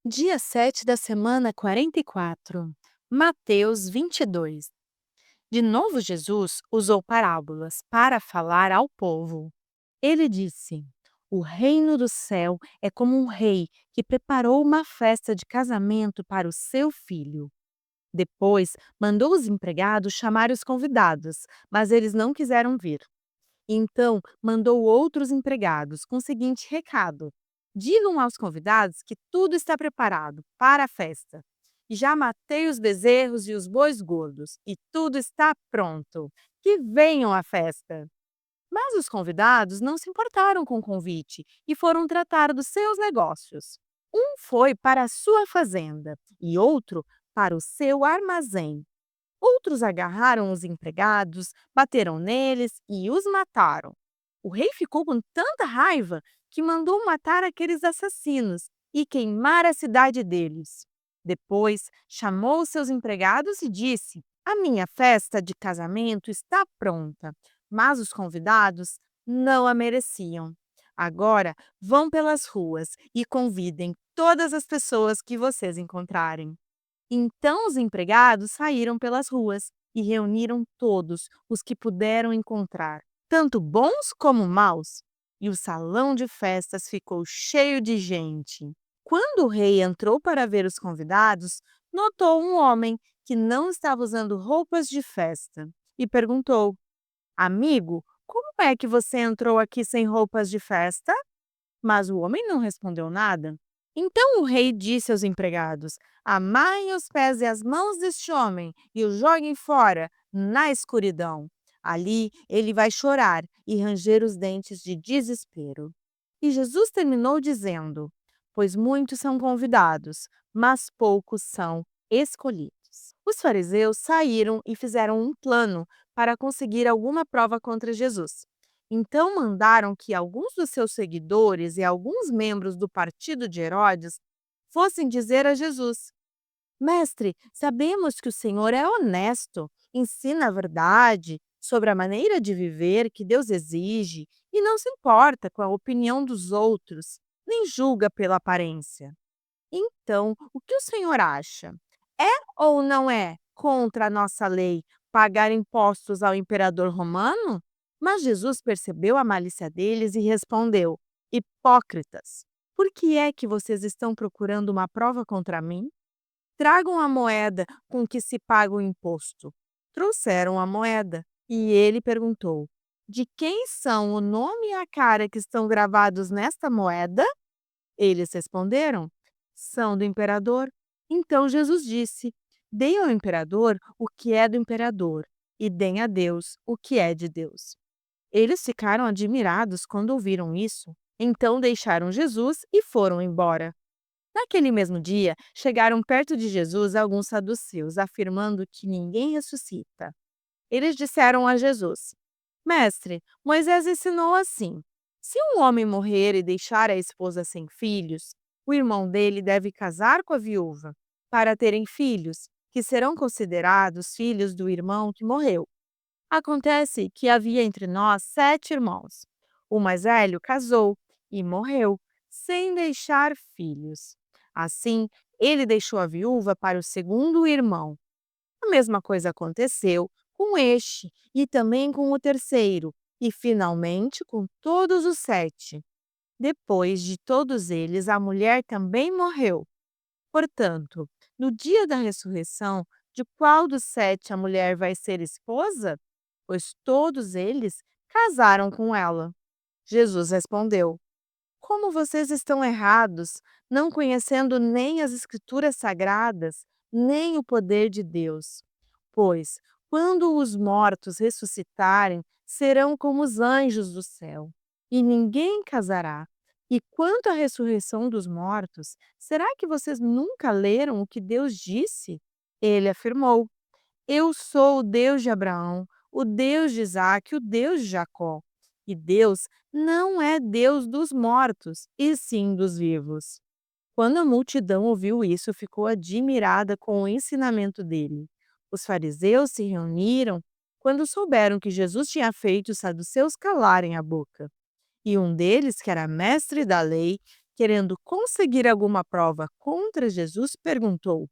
Dia 7 da semana 44. Mateus 22. De novo, Jesus usou parábolas para falar ao povo. Ele disse: O reino do céu é como um rei que preparou uma festa de casamento para o seu filho. Depois, mandou os empregados chamar os convidados, mas eles não quiseram vir. Então, mandou outros empregados com o seguinte recado: Digam aos convidados que tudo está preparado para a festa. Já matei os bezerros e os bois gordos, e tudo está pronto. Que venham à festa. Mas os convidados não se importaram com o convite e foram tratar dos seus negócios. Um foi para a sua fazenda e outro para o seu armazém. Outros agarraram os empregados, bateram neles e os mataram. O rei ficou com tanta raiva que mandou matar aqueles assassinos e queimar a cidade deles. Depois, chamou seus empregados e disse: A minha festa de casamento está pronta, mas os convidados não a mereciam. Agora, vão pelas ruas e convidem todas as pessoas que vocês encontrarem. Então os empregados saíram pelas ruas e reuniram todos os que puderam encontrar, tanto bons como maus, e o salão de festas ficou cheio de gente. Quando o rei entrou para ver os convidados, notou um homem que não estava usando roupas de festa e perguntou: Amigo, como é que você entrou aqui sem roupas de festa? Mas o homem não respondeu nada. Então o rei disse aos empregados: Amarrem os pés e as mãos deste homem e o joguem fora, na escuridão. Ali ele vai chorar e ranger os dentes de desespero. E Jesus terminou dizendo: Pois muitos são convidados, mas poucos são escolhidos. Os fariseus saíram e fizeram um plano para conseguir alguma prova contra Jesus. Então mandaram que alguns dos seus seguidores e alguns membros do partido de Herodes fossem dizer a Jesus: Mestre, sabemos que o Senhor é honesto, ensina a verdade sobre a maneira de viver que Deus exige e não se importa com a opinião dos outros, nem julga pela aparência. Então, o que o senhor acha? É ou não é contra a nossa lei pagar impostos ao imperador romano? Mas Jesus percebeu a malícia deles e respondeu: Hipócritas, por que é que vocês estão procurando uma prova contra mim? Tragam a moeda com que se paga o imposto. Trouxeram a moeda e ele perguntou: De quem são o nome e a cara que estão gravados nesta moeda? Eles responderam: São do imperador. Então Jesus disse: Deem ao imperador o que é do imperador, e deem a Deus o que é de Deus. Eles ficaram admirados quando ouviram isso. Então deixaram Jesus e foram embora. Naquele mesmo dia, chegaram perto de Jesus alguns saduceus, afirmando que ninguém ressuscita. Eles disseram a Jesus: Mestre, Moisés ensinou assim: se um homem morrer e deixar a esposa sem filhos, o irmão dele deve casar com a viúva, para terem filhos, que serão considerados filhos do irmão que morreu. Acontece que havia entre nós 7 irmãos. O mais velho casou e morreu, sem deixar filhos. Assim, ele deixou a viúva para o segundo irmão. A mesma coisa aconteceu com este e também com o terceiro, e finalmente com todos os 7. Depois de todos eles, a mulher também morreu. Portanto, no dia da ressurreição, de qual dos 7 a mulher vai ser esposa? Pois todos eles casaram com ela. Jesus respondeu: Como vocês estão errados, não conhecendo nem as Escrituras sagradas, nem o poder de Deus. Pois, quando os mortos ressuscitarem, serão como os anjos do céu, e ninguém casará. E quanto à ressurreição dos mortos, será que vocês nunca leram o que Deus disse? Ele afirmou: Eu sou o Deus de Abraão, o Deus de Isaque, o Deus de Jacó. E Deus não é Deus dos mortos, e sim dos vivos. Quando a multidão ouviu isso, ficou admirada com o ensinamento dele. Os fariseus se reuniram quando souberam que Jesus tinha feito os saduceus calarem a boca. E um deles, que era mestre da lei, querendo conseguir alguma prova contra Jesus, perguntou: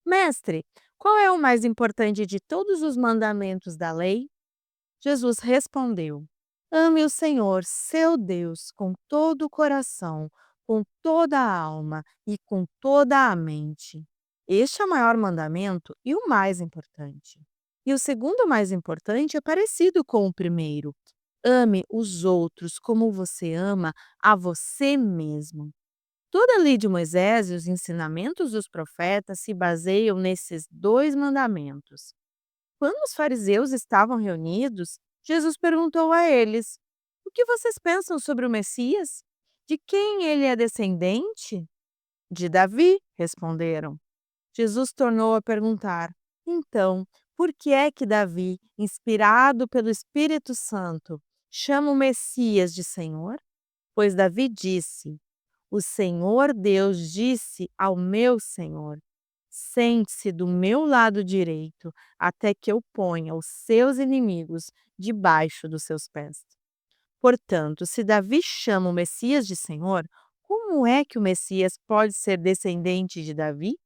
Mestre, qual é o mais importante de todos os mandamentos da lei? Jesus respondeu: Ame o Senhor, seu Deus, com todo o coração, com toda a alma e com toda a mente. Este é o maior mandamento e o mais importante. E o segundo mais importante é parecido com o primeiro: ame os outros como você ama a você mesmo. Toda a lei de Moisés e os ensinamentos dos profetas se baseiam nesses dois mandamentos. Quando os fariseus estavam reunidos, Jesus perguntou a eles: O que vocês pensam sobre o Messias? De quem ele é descendente? De Davi, responderam. Jesus tornou a perguntar: Então, por que é que Davi, inspirado pelo Espírito Santo, chama o Messias de Senhor? Pois Davi disse: O Senhor Deus disse ao meu Senhor: Sente-se do meu lado direito, até que eu ponha os seus inimigos debaixo dos seus pés. Portanto, se Davi chama o Messias de Senhor, como é que o Messias pode ser descendente de Davi?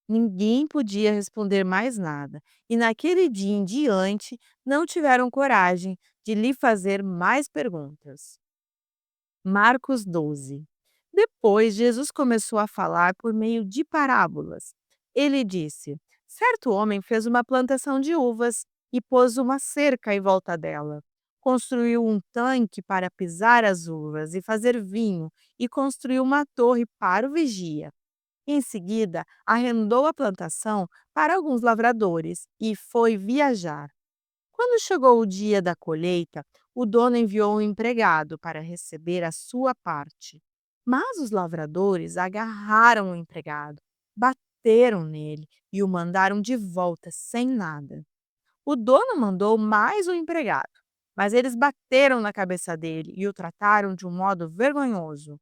Ninguém podia responder mais nada, e naquele dia em diante não tiveram coragem de lhe fazer mais perguntas. Marcos 12. Depois, Jesus começou a falar por meio de parábolas. Ele disse: Certo homem fez uma plantação de uvas e pôs uma cerca em volta dela. Construiu um tanque para pisar as uvas e fazer vinho, e construiu uma torre para o vigia. Em seguida, arrendou a plantação para alguns lavradores e foi viajar. Quando chegou o dia da colheita, o dono enviou um empregado para receber a sua parte. Mas os lavradores agarraram o empregado, bateram nele e o mandaram de volta sem nada. O dono mandou mais um empregado, mas eles bateram na cabeça dele e o trataram de um modo vergonhoso.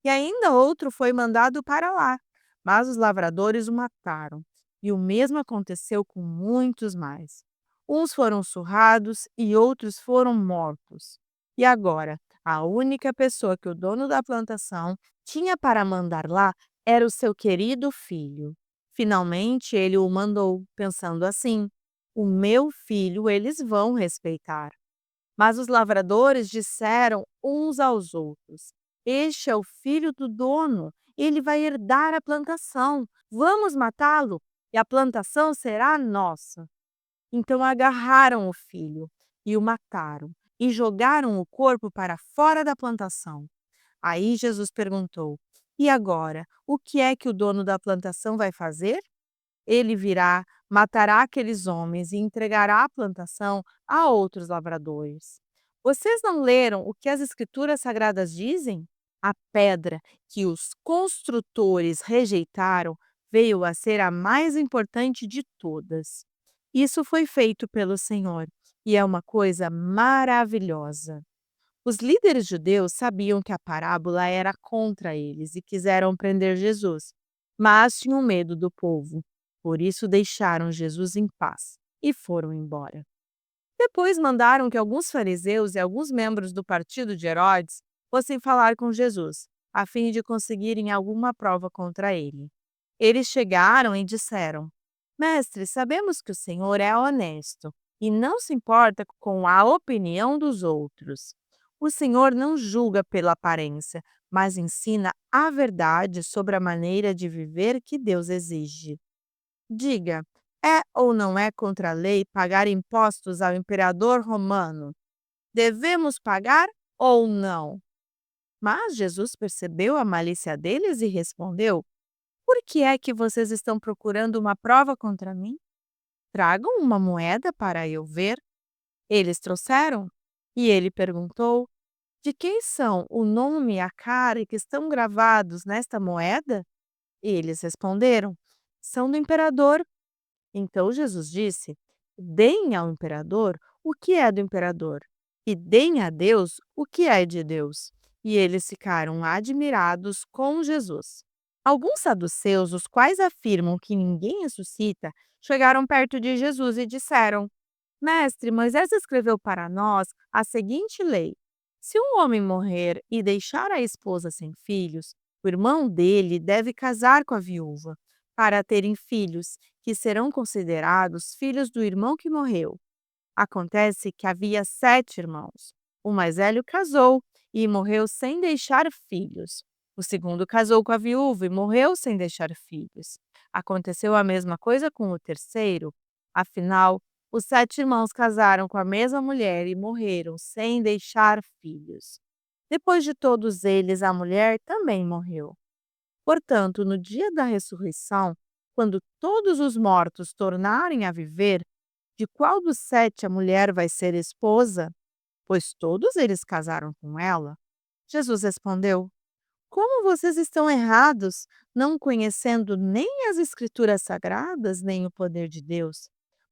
E ainda outro foi mandado para lá, mas os lavradores o mataram. E o mesmo aconteceu com muitos mais. Uns foram surrados e outros foram mortos. E agora, a única pessoa que o dono da plantação tinha para mandar lá era o seu querido filho. Finalmente, ele o mandou, pensando assim: O meu filho eles vão respeitar. Mas os lavradores disseram uns aos outros: Este é o filho do dono, ele vai herdar a plantação. Vamos matá-lo e a plantação será nossa. Então agarraram o filho e o mataram e jogaram o corpo para fora da plantação. Aí Jesus perguntou: E agora, o que é que o dono da plantação vai fazer? Ele virá, matará aqueles homens e entregará a plantação a outros lavradores. Vocês não leram o que as Escrituras Sagradas dizem? A pedra que os construtores rejeitaram veio a ser a mais importante de todas. Isso foi feito pelo Senhor e é uma coisa maravilhosa. Os líderes judeus sabiam que a parábola era contra eles e quiseram prender Jesus, mas tinham medo do povo. Por isso deixaram Jesus em paz e foram embora. Depois mandaram que alguns fariseus e alguns membros do partido de Herodes fossem falar com Jesus, a fim de conseguirem alguma prova contra ele. Eles chegaram e disseram: Mestre, sabemos que o Senhor é honesto e não se importa com a opinião dos outros. O Senhor não julga pela aparência, mas ensina a verdade sobre a maneira de viver que Deus exige. Diga, é ou não é contra a lei pagar impostos ao imperador romano? Devemos pagar ou não? Mas Jesus percebeu a malícia deles e respondeu: Por que é que vocês estão procurando uma prova contra mim? Tragam uma moeda para eu ver. Eles trouxeram. E ele perguntou: De quem são o nome e a cara que estão gravados nesta moeda? E eles responderam: São do imperador. Então Jesus disse: Deem ao imperador o que é do imperador, e deem a Deus o que é de Deus. E eles ficaram admirados com Jesus. Alguns saduceus, os quais afirmam que ninguém ressuscita, chegaram perto de Jesus e disseram: Mestre, Moisés escreveu para nós a seguinte lei: Se um homem morrer e deixar a esposa sem filhos, o irmão dele deve casar com a viúva, para terem filhos, que serão considerados filhos do irmão que morreu. Acontece que havia 7 irmãos. O mais velho casou e morreu sem deixar filhos. O segundo casou com a viúva e morreu sem deixar filhos. Aconteceu a mesma coisa com o terceiro. Afinal, os 7 irmãos casaram com a mesma mulher e morreram sem deixar filhos. Depois de todos eles, a mulher também morreu. Portanto, no dia da ressurreição, quando todos os mortos tornarem a viver, de qual dos 7 a mulher vai ser esposa? Pois todos eles casaram com ela. Jesus respondeu: Como vocês estão errados, não conhecendo nem as Escrituras sagradas, nem o poder de Deus?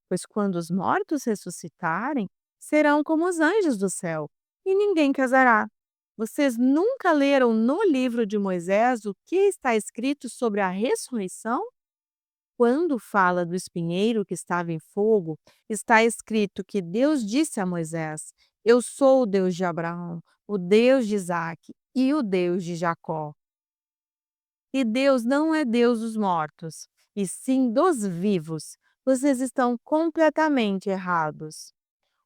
Pois quando os mortos ressuscitarem, serão como os anjos do céu, e ninguém casará. Vocês nunca leram no livro de Moisés o que está escrito sobre a ressurreição? Quando fala do espinheiro que estava em fogo, está escrito que Deus disse a Moisés: Eu sou o Deus de Abraão, o Deus de Isaque e o Deus de Jacó. E Deus não é Deus dos mortos, e sim dos vivos. Vocês estão completamente errados.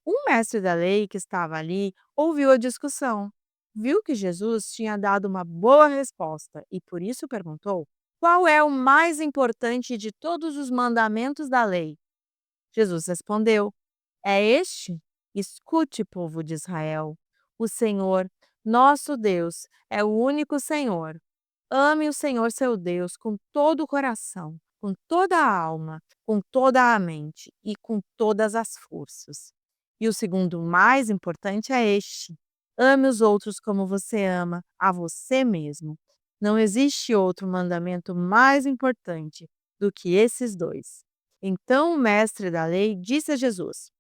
Um mestre da lei que estava ali ouviu a discussão. Viu que Jesus tinha dado uma boa resposta e por isso perguntou: Qual é o mais importante de todos os mandamentos da lei? Jesus respondeu: É este? Escute, povo de Israel. O Senhor, nosso Deus, é o único Senhor. Ame o Senhor seu Deus com todo o coração, com toda a alma, com toda a mente e com todas as forças. E o segundo mais importante é este: ame os outros como você ama a você mesmo. Não existe outro mandamento mais importante do que esses dois. Então o mestre da lei disse a Jesus: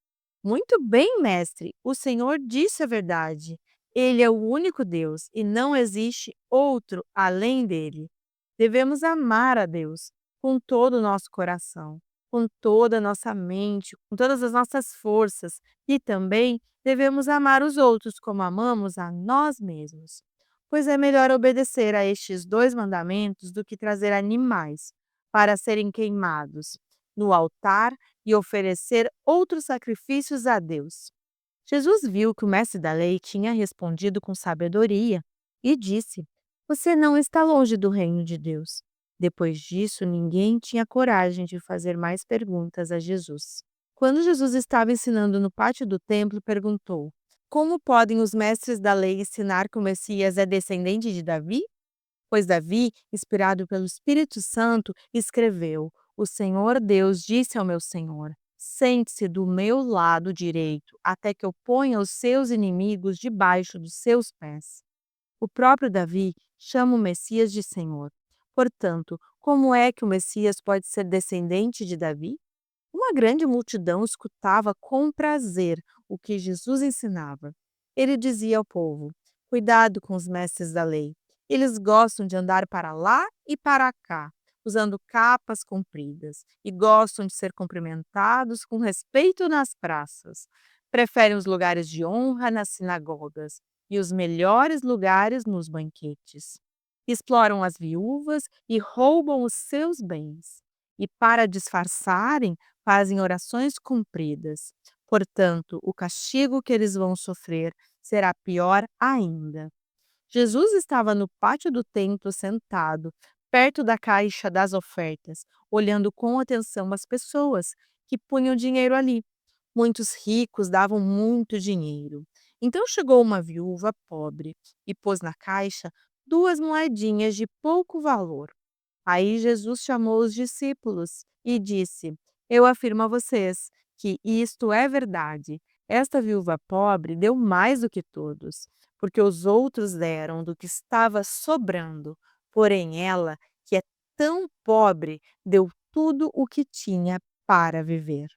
Muito bem, mestre, o Senhor disse a verdade. Ele é o único Deus e não existe outro além dele. Devemos amar a Deus com todo o nosso coração, com toda a nossa mente, com todas as nossas forças e também devemos amar os outros como amamos a nós mesmos. Pois é melhor obedecer a estes dois mandamentos do que trazer animais para serem queimados no altar e oferecer outros sacrifícios a Deus. Jesus viu que o mestre da lei tinha respondido com sabedoria e disse: Você não está longe do reino de Deus. Depois disso, ninguém tinha coragem de fazer mais perguntas a Jesus. Quando Jesus estava ensinando no pátio do templo, perguntou: Como podem os mestres da lei ensinar que o Messias é descendente de Davi? Pois Davi, inspirado pelo Espírito Santo, escreveu: O Senhor Deus disse ao meu Senhor: Sente-se do meu lado direito, até que eu ponha os seus inimigos debaixo dos seus pés. O próprio Davi chama o Messias de Senhor. Portanto, como é que o Messias pode ser descendente de Davi? Uma grande multidão escutava com prazer o que Jesus ensinava. Ele dizia ao povo: Cuidado com os mestres da lei. Eles gostam de andar para lá e para cá, usando capas compridas, e gostam de ser cumprimentados com respeito nas praças. Preferem os lugares de honra nas sinagogas e os melhores lugares nos banquetes. Exploram as viúvas e roubam os seus bens. E para disfarçarem, fazem orações compridas. Portanto, o castigo que eles vão sofrer será pior ainda. Jesus estava no pátio do templo sentado, perto da caixa das ofertas, olhando com atenção as pessoas que punham dinheiro ali. Muitos ricos davam muito dinheiro. Então chegou uma viúva pobre e pôs na caixa 2 moedinhas de pouco valor. Aí Jesus chamou os discípulos e disse: Eu afirmo a vocês que isto é verdade. Esta viúva pobre deu mais do que todos, porque os outros deram do que estava sobrando. Porém, ela, que é tão pobre, deu tudo o que tinha para viver.